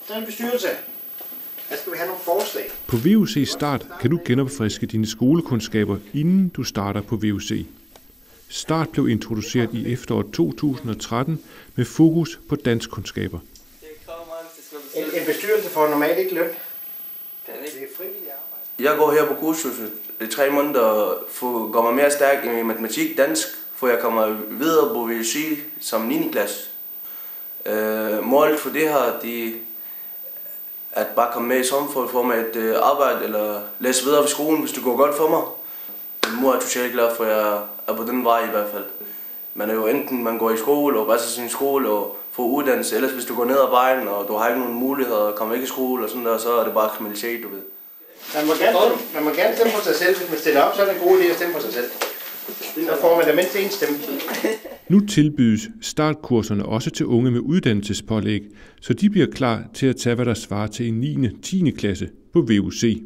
Der er en bestyrelse. Her skal vi have nogle forslag. På VUC Start kan du genopfriske dine skolekundskaber, inden du starter på VUC. Start blev introduceret i efteråret 2013 med fokus på danskkundskaber. En bestyrelse får normalt ikke løn. Det er frivilligt arbejde. Jeg går her på kursuset i 3 måneder for at gå mig mere stærk i matematik, dansk, for jeg kommer videre på VUC som 9. klasse. Målet for det her, det at bare komme med i sommerform af et arbejde eller læse videre på skolen, hvis det går godt for mig. Min mor er totalt glad for, at jeg er på den vej i hvert fald. Man er jo enten man går i skole og passer sin skole og får uddannelse, ellers hvis du går ned ad vejen og du har ikke nogen muligheder og kommer ikke i skole og sådan der, så er det bare kriminalitet, du ved. Man må gerne stemme på sig selv, hvis man stiller op, så er det en god idé at stemme på sig selv. Så får man da mindst en stemme. Nu tilbydes startkurserne også til unge med uddannelsespålæg, så de bliver klar til at tage, hvad der svarer til en 9. og 10. klasse på VUC.